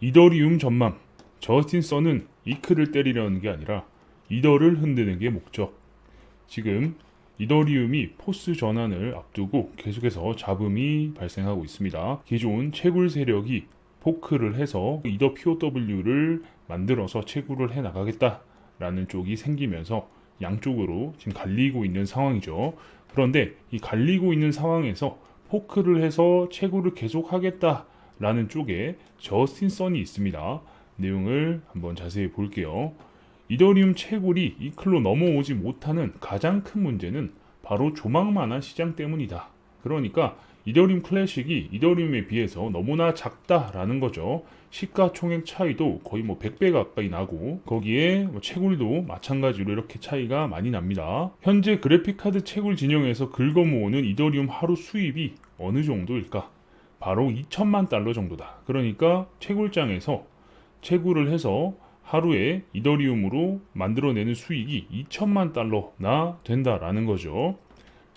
이더리움 전망. 저스틴 선은 이크를 때리려는 게 아니라 이더를 흔드는 게 목적. 지금 이더리움이 포스 전환을 앞두고 계속해서 잡음이 발생하고 있습니다. 기존 채굴 세력이 포크를 해서 이더 POW를 만들어서 채굴을 해 나가겠다라는 쪽이 생기면서 양쪽으로 지금 갈리고 있는 상황이죠. 그런데 이 갈리고 있는 상황에서 포크를 해서 채굴을 계속하겠다라는 쪽에 저스틴 선이 있습니다. 내용을 한번 자세히 볼게요. 이더리움 채굴이 이클로 넘어오지 못하는 가장 큰 문제는 바로 조망만한 시장 때문이다. 그러니까 이더리움 클래식이 이더리움에 비해서 너무나 작다라는 거죠. 시가총액 차이도 거의 100배 가까이 나고 거기에 채굴도 마찬가지로 이렇게 차이가 많이 납니다. 현재 그래픽카드 채굴 진영에서 긁어모으는 이더리움 하루 수입이 어느 정도일까? 바로 2천만 달러 정도다. 그러니까 채굴장에서 채굴을 해서 하루에 이더리움으로 만들어내는 수익이 2천만 달러나 된다라는 거죠.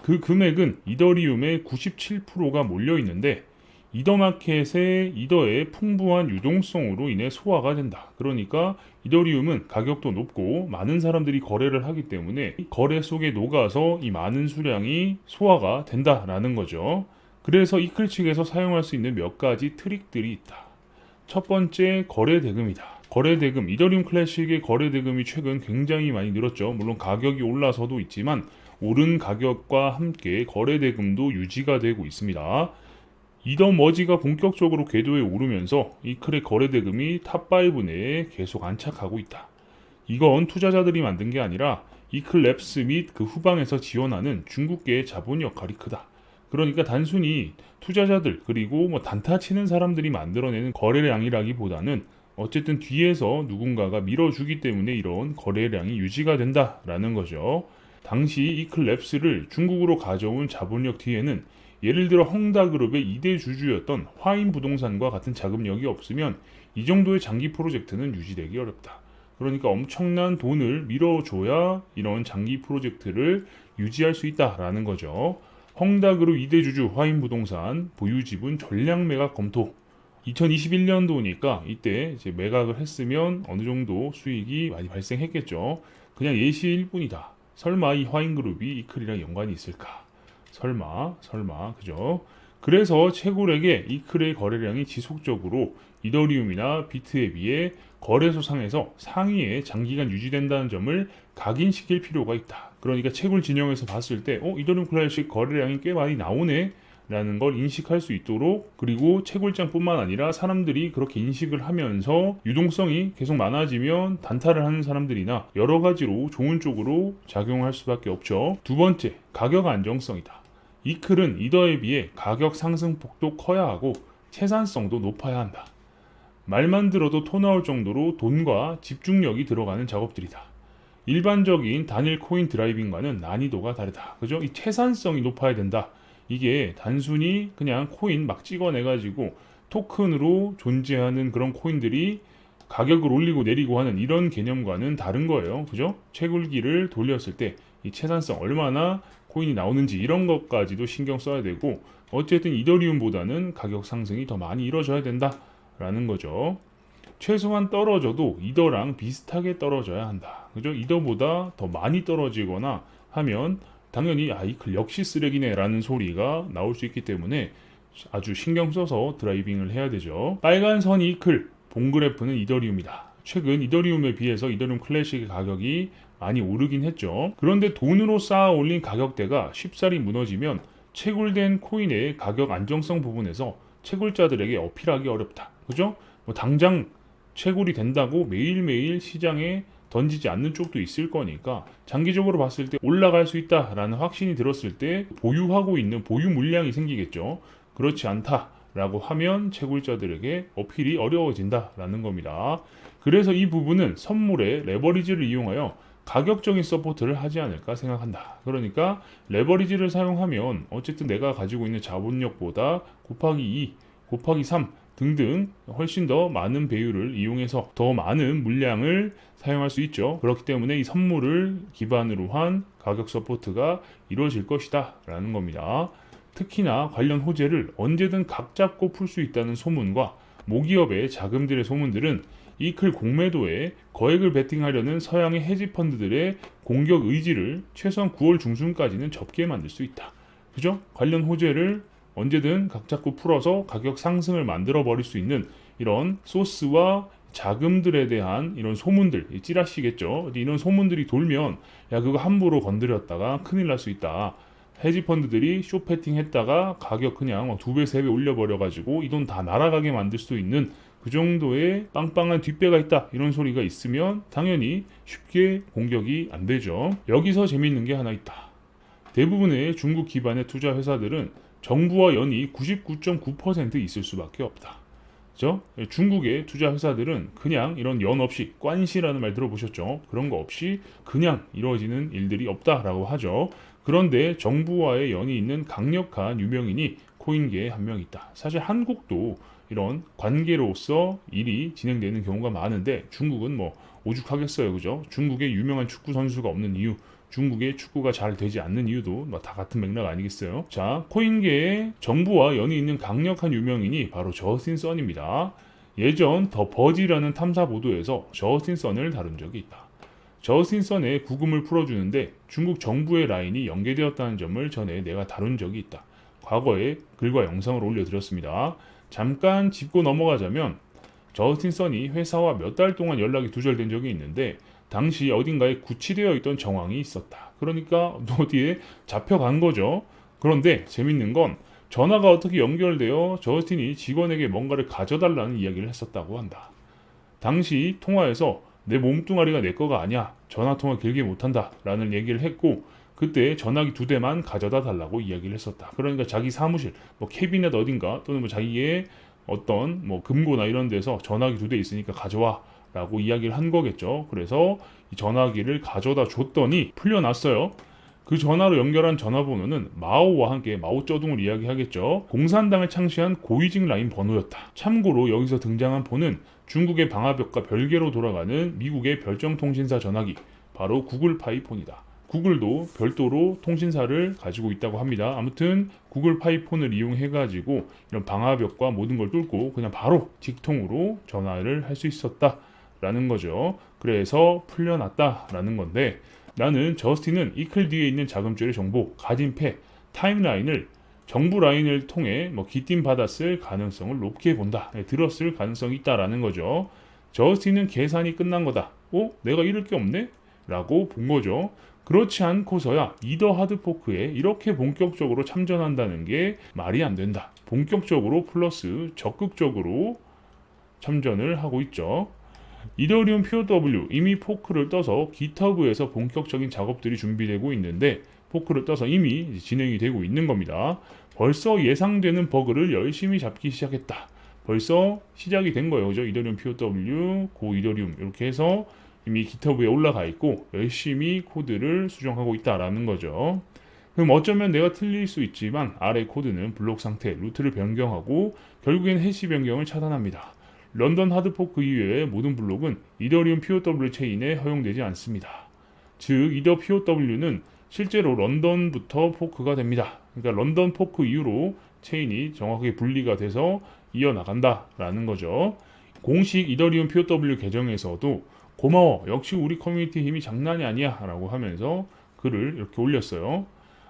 그 금액은 이더리움의 97%가 몰려 있는데 이더마켓의 이더의 풍부한 유동성으로 인해 소화가 된다. 그러니까 이더리움은 가격도 높고 많은 사람들이 거래를 하기 때문에 거래 속에 녹아서 이 많은 수량이 소화가 된다라는 거죠. 그래서 이클 측에서 사용할 수 있는 몇 가지 트릭들이 있다. 첫 번째, 거래 대금이다. 거래 대금, 이더리움 클래식의 거래 대금이 최근 굉장히 많이 늘었죠. 물론 가격이 올라서도 있지만 오른 가격과 함께 거래 대금도 유지가 되고 있습니다. 이더 머지가 본격적으로 궤도에 오르면서 이클의 거래 대금이 탑5 내에 계속 안착하고 있다. 이건 투자자들이 만든 게 아니라 이클 랩스 및 그 후방에서 지원하는 중국계의 자본 역할이 크다. 그러니까 단순히 투자자들 그리고 단타 치는 사람들이 만들어내는 거래량이라기보다는 어쨌든 뒤에서 누군가가 밀어주기 때문에 이런 거래량이 유지가 된다라는 거죠. 당시 이클랩스를 중국으로 가져온 자본력 뒤에는 예를 들어 헝다그룹의 2대 주주였던 화인부동산과 같은 자금력이 없으면 이 정도의 장기 프로젝트는 유지되기 어렵다. 그러니까 엄청난 돈을 밀어줘야 이런 장기 프로젝트를 유지할 수 있다라는 거죠. 헝다그룹 2대 주주 화인부동산 보유 지분 전량 매각 검토. 2021년도니까 이때 이제 매각을 했으면 어느 정도 수익이 많이 발생했겠죠. 그냥 예시일 뿐이다. 설마 이 화인그룹이 이클이랑 연관이 있을까? 설마, 그죠? 그래서 채굴에게 이클의 거래량이 지속적으로 이더리움이나 비트에 비해 거래소 상에서 상위에 장기간 유지된다는 점을 각인시킬 필요가 있다. 그러니까 채굴 진영에서 봤을 때, 이더리움 클래식 거래량이 꽤 많이 나오네? 라는 걸 인식할 수 있도록, 그리고 채굴장뿐만 아니라 사람들이 그렇게 인식을 하면서 유동성이 계속 많아지면 단타를 하는 사람들이나 여러 가지로 좋은 쪽으로 작용할 수밖에 없죠. 두 번째, 가격 안정성이다. 이클은 이더에 비해 가격 상승폭도 커야 하고 채산성도 높아야 한다. 말만 들어도 토 나올 정도로 돈과 집중력이 들어가는 작업들이다. 일반적인 단일 코인 드라이빙과는 난이도가 다르다. 그죠? 이 채산성이 높아야 된다. 이게 단순히 그냥 코인 막 찍어내가지고 토큰으로 존재하는 그런 코인들이 가격을 올리고 내리고 하는 이런 개념과는 다른 거예요. 그죠? 채굴기를 돌렸을 때 이 채산성 얼마나 코인이 나오는지 이런 것까지도 신경 써야 되고 어쨌든 이더리움보다는 가격 상승이 더 많이 이루어져야 된다라는 거죠. 최소한 떨어져도 이더랑 비슷하게 떨어져야 한다. 그죠? 이더보다 더 많이 떨어지거나 하면 당연히 이클 역시 쓰레기네 라는 소리가 나올 수 있기 때문에 아주 신경 써서 드라이빙을 해야 되죠. 빨간 선이 이클, 봉그래프는 이더리움이다. 최근 이더리움에 비해서 이더리움 클래식의 가격이 많이 오르긴 했죠. 그런데 돈으로 쌓아 올린 가격대가 쉽사리 무너지면 채굴된 코인의 가격 안정성 부분에서 채굴자들에게 어필하기 어렵다. 그죠? 당장 채굴이 된다고 매일매일 시장에 던지지 않는 쪽도 있을 거니까 장기적으로 봤을 때 올라갈 수 있다라는 확신이 들었을 때 보유하고 있는 보유 물량이 생기겠죠. 그렇지 않다라고 하면 채굴자들에게 어필이 어려워진다라는 겁니다. 그래서 이 부분은 선물의 레버리지를 이용하여 가격적인 서포트를 하지 않을까 생각한다. 그러니까 레버리지를 사용하면 어쨌든 내가 가지고 있는 자본력보다 곱하기 2, 곱하기 3 등등 훨씬 더 많은 배율을 이용해서 더 많은 물량을 사용할 수 있죠. 그렇기 때문에 이 선물을 기반으로 한 가격 서포트가 이루어질 것이다 라는 겁니다. 특히나 관련 호재를 언제든 각 잡고 풀 수 있다는 소문과 모기업의 자금들의 소문들은 이클 공매도에 거액을 베팅하려는 서양의 헤지펀드들의 공격 의지를 최소한 9월 중순까지는 접게 만들 수 있다. 그죠? 관련 호재를 언제든 각 잡고 풀어서 가격 상승을 만들어 버릴 수 있는 이런 소스와 자금들에 대한 이런 소문들, 찌라시겠죠. 이런 소문들이 돌면 야 그거 함부로 건드렸다가 큰일 날 수 있다. 헤지펀드들이 쇼패팅 했다가 가격 그냥 2배, 3배 올려버려가지고 이 돈 다 날아가게 만들 수 있는 그 정도의 빵빵한 뒷배가 있다. 이런 소리가 있으면 당연히 쉽게 공격이 안 되죠. 여기서 재밌는 게 하나 있다. 대부분의 중국 기반의 투자 회사들은 정부와 연이 99.9% 있을 수밖에 없다. 그죠? 중국의 투자 회사들은 그냥 이런 연 없이 관시라는 말 들어보셨죠? 그런 거 없이 그냥 이루어지는 일들이 없다라고 하죠. 그런데 정부와의 연이 있는 강력한 유명인이 코인계에 한 명 있다. 사실 한국도 이런 관계로서 일이 진행되는 경우가 많은데 중국은 뭐 오죽하겠어요. 그죠? 중국에 유명한 축구 선수가 없는 이유, 중국의 축구가 잘 되지 않는 이유도 다 같은 맥락 아니겠어요? 자, 코인계에 정부와 연이 있는 강력한 유명인이 바로 저스틴 선입니다. 예전 더 버지라는 탐사 보도에서 저스틴 선을 다룬 적이 있다. 저스틴 선의 구금을 풀어주는데 중국 정부의 라인이 연계되었다는 점을 전에 내가 다룬 적이 있다. 과거에 글과 영상을 올려드렸습니다. 잠깐 짚고 넘어가자면 저스틴 선이 회사와 몇 달 동안 연락이 두절된 적이 있는데 당시 어딘가에 구치되어 있던 정황이 있었다. 그러니까 어디에 잡혀간 거죠. 그런데 재밌는 건 전화가 어떻게 연결되어 저스틴이 직원에게 뭔가를 가져달라는 이야기를 했었다고 한다. 당시 통화에서 내 몸뚱아리가 내 거가 아니야. 전화통화 길게 못한다. 라는 얘기를 했고 그때 전화기 2대만 가져다 달라고 이야기를 했었다. 그러니까 자기 사무실, 캐비넷 어딘가 또는 자기의 어떤 금고나 이런 데서 전화기 2대 있으니까 가져와. 라고 이야기를 한 거겠죠. 그래서 이 전화기를 가져다 줬더니 풀려났어요. 그 전화로 연결한 전화번호는 마오와 함께 마오쩌둥을 이야기하겠죠. 공산당을 창시한 고위직 라인 번호였다. 참고로 여기서 등장한 폰은 중국의 방화벽과 별개로 돌아가는 미국의 별정통신사 전화기, 바로 구글파이 폰이다. 구글도 별도로 통신사를 가지고 있다고 합니다. 아무튼 구글파이 폰을 이용해가지고 이런 방화벽과 모든 걸 뚫고 그냥 바로 직통으로 전화를 할 수 있었다. 라는 거죠. 그래서 풀려났다라는 건데 나는 저스틴은 이클 뒤에 있는 자금줄의 정보, 가진패, 타임라인을 정부 라인을 통해 기팀 받았을 가능성을 높게 본다. 들었을 가능성이 있다라는 거죠. 저스틴은 계산이 끝난 거다. 내가 잃을 게 없네? 라고 본 거죠. 그렇지 않고서야 이더 하드포크에 이렇게 본격적으로 참전한다는 게 말이 안 된다. 본격적으로 플러스 적극적으로 참전을 하고 있죠. 이더리움 POW 이미 포크를 떠서 GitHub에서 본격적인 작업들이 준비되고 있는데 포크를 떠서 이미 진행이 되고 있는 겁니다. 벌써 예상되는 버그를 열심히 잡기 시작했다. 벌써 시작이 된 거예요. 그죠? 이더리움 POW, 고 이더리움 이렇게 해서 이미 GitHub에 올라가 있고 열심히 코드를 수정하고 있다라는 거죠. 그럼 어쩌면 내가 틀릴 수 있지만 아래 코드는 블록 상태, 루트를 변경하고 결국엔 해시 변경을 차단합니다. 런던 하드포크 이외의 모든 블록은 이더리움 POW 체인에 허용되지 않습니다. 즉 이더 POW는 실제로 런던부터 포크가 됩니다. 그러니까 런던 포크 이후로 체인이 정확하게 분리가 돼서 이어나간다라는 거죠. 공식 이더리움 POW 계정에서도 고마워, 역시 우리 커뮤니티 힘이 장난이 아니야 라고 하면서 글을 이렇게 올렸어요.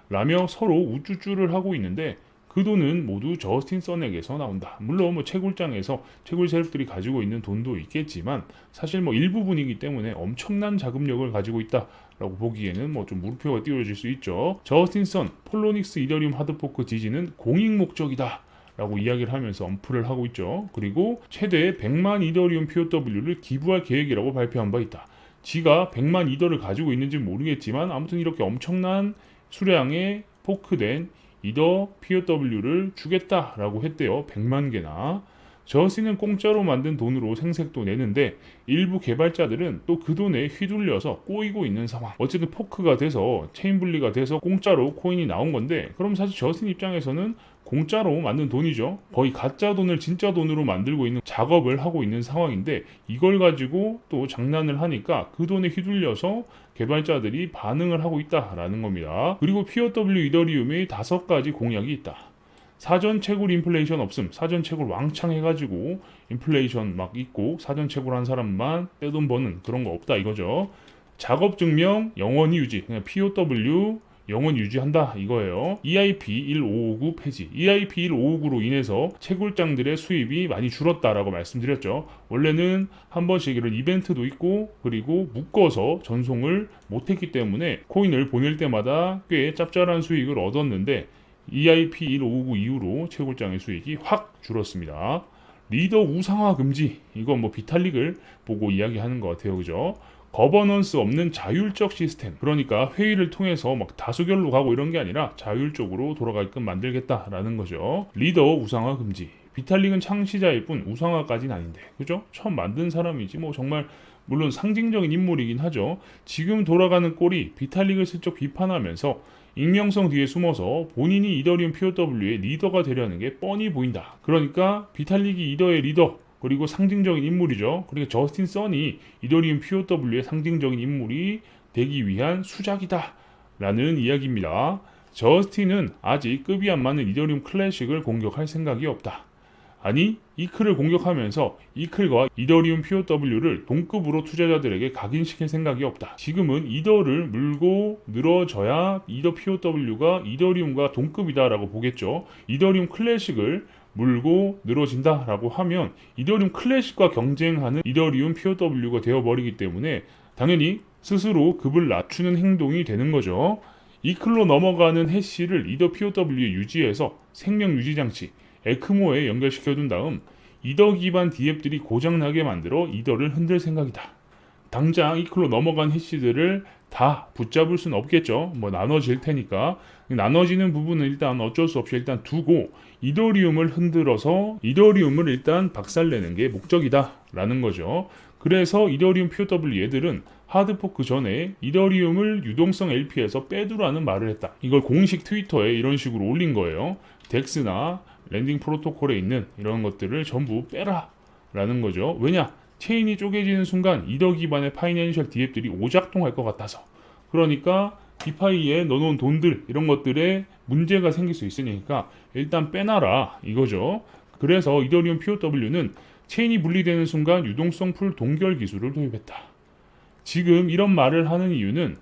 라며 서로 우쭈쭈를 하고 있는데 그 돈은 모두 저스틴 선에게서 나온다. 물론 채굴장에서 채굴 세력들이 가지고 있는 돈도 있겠지만 사실 일부분이기 때문에 엄청난 자금력을 가지고 있다라고 보기에는 좀 물음표가 띄워질 수 있죠. 저스틴 선 폴로닉스 이더리움 하드포크 지지는 공익 목적이다. 라고 이야기를 하면서 언플을 하고 있죠. 그리고 최대 100만 이더리움 POW를 기부할 계획이라고 발표한 바 있다. 지가 100만 이더를 가지고 있는지 모르겠지만 아무튼 이렇게 엄청난 수량의 포크된 이더 POW를 주겠다라고 했대요. 100만 개나. 저스틴은 공짜로 만든 돈으로 생색도 내는데 일부 개발자들은 또 그 돈에 휘둘려서 꼬이고 있는 상황. 어쨌든 포크가 돼서 체인 분리가 돼서 공짜로 코인이 나온 건데 그럼 사실 저스틴 입장에서는 공짜로 만든 돈이죠. 거의 가짜 돈을 진짜 돈으로 만들고 있는 작업을 하고 있는 상황인데 이걸 가지고 또 장난을 하니까 그 돈에 휘둘려서 개발자들이 반응을 하고 있다라는 겁니다. 그리고 POW 이더리움의 5가지 공약이 있다. 사전 채굴 인플레이션 없음. 사전 채굴 왕창 해가지고 인플레이션 막 있고 사전 채굴한 사람만 떼돈 버는 그런 거 없다 이거죠. 작업 증명 영원히 유지. 그냥 POW 영원 유지한다 이거예요. EIP 1559 폐지. EIP 1559로 인해서 채굴장들의 수입이 많이 줄었다라고 말씀드렸죠. 원래는 한 번씩 이런 이벤트도 있고 그리고 묶어서 전송을 못했기 때문에 코인을 보낼 때마다 꽤 짭짤한 수익을 얻었는데 EIP 1559 이후로 채굴장의 수익이 확 줄었습니다. 리더 우상화 금지. 이건 뭐 비탈릭을 보고 이야기하는 것 같아요. 그죠? 거버넌스 없는 자율적 시스템. 그러니까 회의를 통해서 막 다수결로 가고 이런 게 아니라 자율적으로 돌아가게끔 만들겠다라는 거죠. 리더 우상화 금지. 비탈릭은 창시자일 뿐 우상화까지는 아닌데. 그죠? 처음 만든 사람이지. 뭐 정말 물론 상징적인 인물이긴 하죠. 지금 돌아가는 꼴이 비탈릭을 슬쩍 비판하면서 익명성 뒤에 숨어서 본인이 이더리움 POW의 리더가 되려는 게 뻔히 보인다. 그러니까 비탈릭이 이더의 리더 그리고 상징적인 인물이죠. 그러니까 저스틴 선이 이더리움 POW의 상징적인 인물이 되기 위한 수작이다 라는 이야기입니다. 저스틴은 아직 급이 안 맞는 이더리움 클래식을 공격할 생각이 없다. 아니 이클을 공격하면서 이클과 이더리움 POW를 동급으로 투자자들에게 각인시킬 생각이 없다. 지금은 이더를 물고 늘어져야 이더 POW가 이더리움과 동급이다 라고 보겠죠. 이더리움 클래식을 물고 늘어진다 라고 하면 이더리움 클래식과 경쟁하는 이더리움 POW가 되어버리기 때문에 당연히 스스로 급을 낮추는 행동이 되는 거죠. 이클로 넘어가는 해시를 이더 POW에 유지해서 생명 유지 장치 에크모에 연결시켜둔 다음 이더 기반 디앱들이 고장나게 만들어 이더를 흔들 생각이다. 당장 이클로 넘어간 해시들을 다 붙잡을 수는 없겠죠. 뭐 나눠질 테니까. 나눠지는 부분은 일단 어쩔 수 없이 일단 두고 이더리움을 흔들어서 이더리움을 일단 박살내는 게 목적이다 라는 거죠. 그래서 이더리움 POW 얘들은 하드포크 전에 이더리움을 유동성 LP에서 빼두라는 말을 했다. 이걸 공식 트위터에 이런 식으로 올린 거예요. 덱스나 랜딩 프로토콜에 있는 이런 것들을 전부 빼라 라는 거죠. 왜냐? 체인이 쪼개지는 순간 이더 기반의 파이낸셜 디앱들이 오작동할 것 같아서. 그러니까 디파이에 넣어놓은 돈들 이런 것들에 문제가 생길 수 있으니까 일단 빼놔라 이거죠. 그래서 이더리움 POW는 체인이 분리되는 순간 유동성 풀 동결 기술을 도입했다. 지금 이런 말을 하는 이유는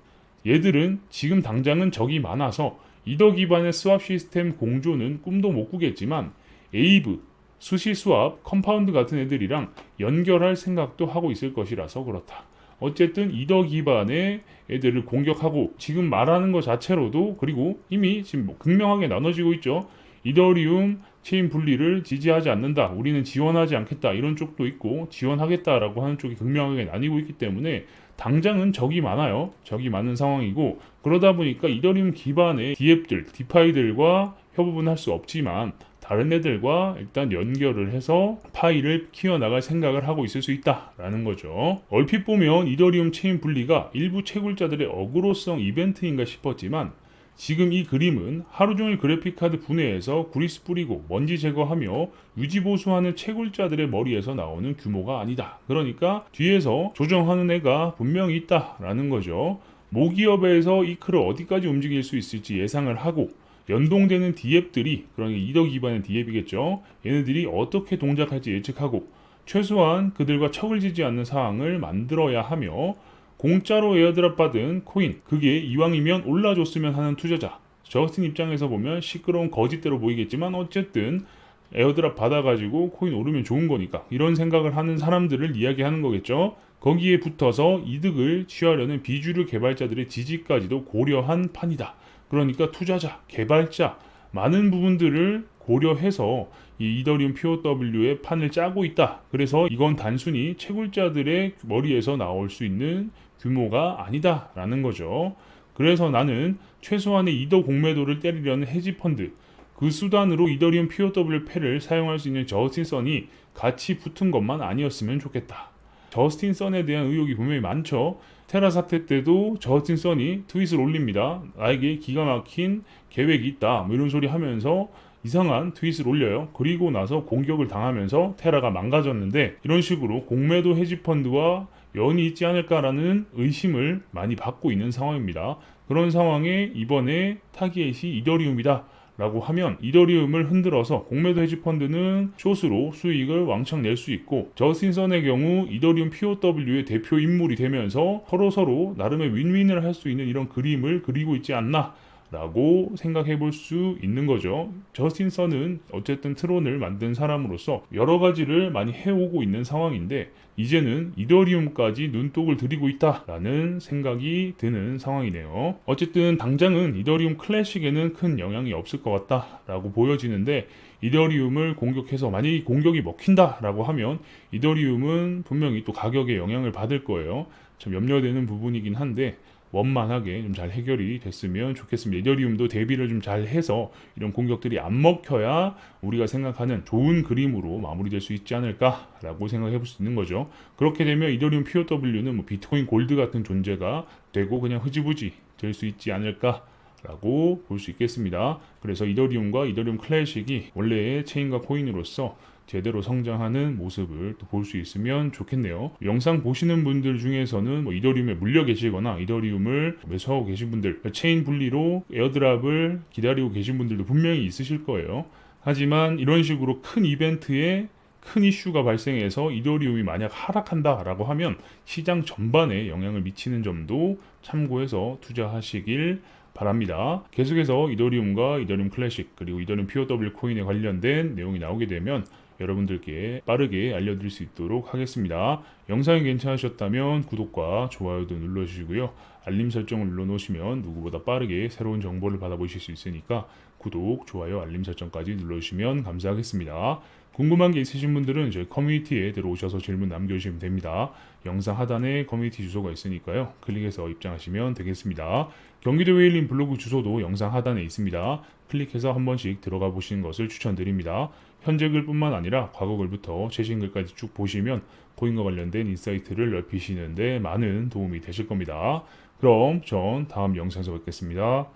얘들은 지금 당장은 적이 많아서 이더 기반의 스왑 시스템 공조는 꿈도 못 꾸겠지만 에이브, 수시 스왑, 컴파운드 같은 애들이랑 연결할 생각도 하고 있을 것이라서 그렇다. 어쨌든 이더 기반의 애들을 공격하고 지금 말하는 것 자체로도 그리고 이미 지금 뭐 극명하게 나눠지고 있죠. 이더리움 체인 분리를 지지하지 않는다. 우리는 지원하지 않겠다. 이런 쪽도 있고 지원하겠다라고 하는 쪽이 극명하게 나뉘고 있기 때문에 당장은 적이 많아요. 적이 많은 상황이고 그러다 보니까 이더리움 기반의 디앱들, 디파이들과 협업은 할 수 없지만 다른 애들과 일단 연결을 해서 파일을 키워나갈 생각을 하고 있을 수 있다라는 거죠. 얼핏 보면 이더리움 체인 분리가 일부 채굴자들의 어그로성 이벤트인가 싶었지만 지금 이 그림은 하루종일 그래픽카드 분해해서 구리스 뿌리고 먼지 제거하며 유지보수하는 채굴자들의 머리에서 나오는 규모가 아니다. 그러니까 뒤에서 조정하는 애가 분명히 있다라는 거죠. 모기업에서 이클을 어디까지 움직일 수 있을지 예상을 하고 연동되는 디앱들이 그러니까 이더 기반의 디앱이겠죠. 얘네들이 어떻게 동작할지 예측하고 최소한 그들과 척을 지지 않는 상황을 만들어야 하며 공짜로 에어드랍 받은 코인 그게 이왕이면 올라줬으면 하는 투자자 저스틴 입장에서 보면 시끄러운 거짓대로 보이겠지만 어쨌든 에어드랍 받아가지고 코인 오르면 좋은 거니까 이런 생각을 하는 사람들을 이야기하는 거겠죠. 거기에 붙어서 이득을 취하려는 비주류 개발자들의 지지까지도 고려한 판이다. 그러니까 투자자, 개발자 많은 부분들을 고려해서 이 이더리움 POW의 판을 짜고 있다. 그래서 이건 단순히 채굴자들의 머리에서 나올 수 있는 규모가 아니다라는 거죠. 그래서 나는 최소한의 이더 공매도를 때리려는 헤지펀드 그 수단으로 이더리움 POW 패를 사용할 수 있는 저스틴 선이 같이 붙은 것만 아니었으면 좋겠다. 저스틴 선에 대한 의혹이 분명히 많죠. 테라 사태 때도 저스틴 선이 트윗을 올립니다. 나에게 기가 막힌 계획이 있다. 뭐 이런 소리 하면서 이상한 트윗을 올려요. 그리고 나서 공격을 당하면서 테라가 망가졌는데 이런 식으로 공매도 헤지펀드와 연이 있지 않을까라는 의심을 많이 받고 있는 상황입니다. 그런 상황에 이번에 타깃이 이더리움이다 라고 하면 이더리움을 흔들어서 공매도 헤지펀드는 숏으로 수익을 왕창 낼 수 있고, 저스틴 선의 경우 이더리움 POW의 대표 인물이 되면서 서로 나름의 윈윈을 할 수 있는 이런 그림을 그리고 있지 않나 라고 생각해 볼 수 있는 거죠. 저스틴 선은 어쨌든 트론을 만든 사람으로서 여러 가지를 많이 해오고 있는 상황인데, 이제는 이더리움까지 눈독을 들이고 있다라는 생각이 드는 상황이네요. 어쨌든 당장은 이더리움 클래식에는 큰 영향이 없을 것 같다라고 보여지는데, 이더리움을 공격해서 만약에 이 공격이 먹힌다라고 하면 이더리움은 분명히 또 가격에 영향을 받을 거예요. 참 염려되는 부분이긴 한데, 원만하게 좀 잘 해결이 됐으면 좋겠습니다. 이더리움도 대비를 좀 잘 해서 이런 공격들이 안 먹혀야 우리가 생각하는 좋은 그림으로 마무리될 수 있지 않을까라고 생각해 볼 수 있는 거죠. 그렇게 되면 이더리움 POW는 뭐 비트코인 골드 같은 존재가 되고 그냥 흐지부지 될 수 있지 않을까라고 볼 수 있겠습니다. 그래서 이더리움과 이더리움 클래식이 원래의 체인과 코인으로서 제대로 성장하는 모습을 또 볼 수 있으면 좋겠네요. 영상 보시는 분들 중에서는 뭐 이더리움에 물려 계시거나 이더리움을 매수하고 계신 분들, 체인 분리로 에어드랍을 기다리고 계신 분들도 분명히 있으실 거예요. 하지만 이런 식으로 큰 이벤트에 큰 이슈가 발생해서 이더리움이 만약 하락한다라고 하면 시장 전반에 영향을 미치는 점도 참고해서 투자하시길 바랍니다. 계속해서 이더리움과 이더리움 클래식 그리고 이더리움 POW 코인에 관련된 내용이 나오게 되면 여러분들께 빠르게 알려드릴 수 있도록 하겠습니다. 영상이 괜찮으셨다면 구독과 좋아요도 눌러주시고요. 알림 설정을 눌러놓으시면 누구보다 빠르게 새로운 정보를 받아보실 수 있으니까 구독, 좋아요, 알림 설정까지 눌러주시면 감사하겠습니다. 궁금한 게 있으신 분들은 저희 커뮤니티에 들어오셔서 질문 남겨주시면 됩니다. 영상 하단에 커뮤니티 주소가 있으니까요. 클릭해서 입장하시면 되겠습니다. 경기도 웨일린 블로그 주소도 영상 하단에 있습니다. 클릭해서 한 번씩 들어가 보시는 것을 추천드립니다. 현재 글뿐만 아니라 과거 글부터 최신 글까지 쭉 보시면 코인과 관련된 인사이트를 넓히시는 데 많은 도움이 되실 겁니다. 그럼 전 다음 영상에서 뵙겠습니다.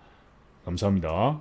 감사합니다.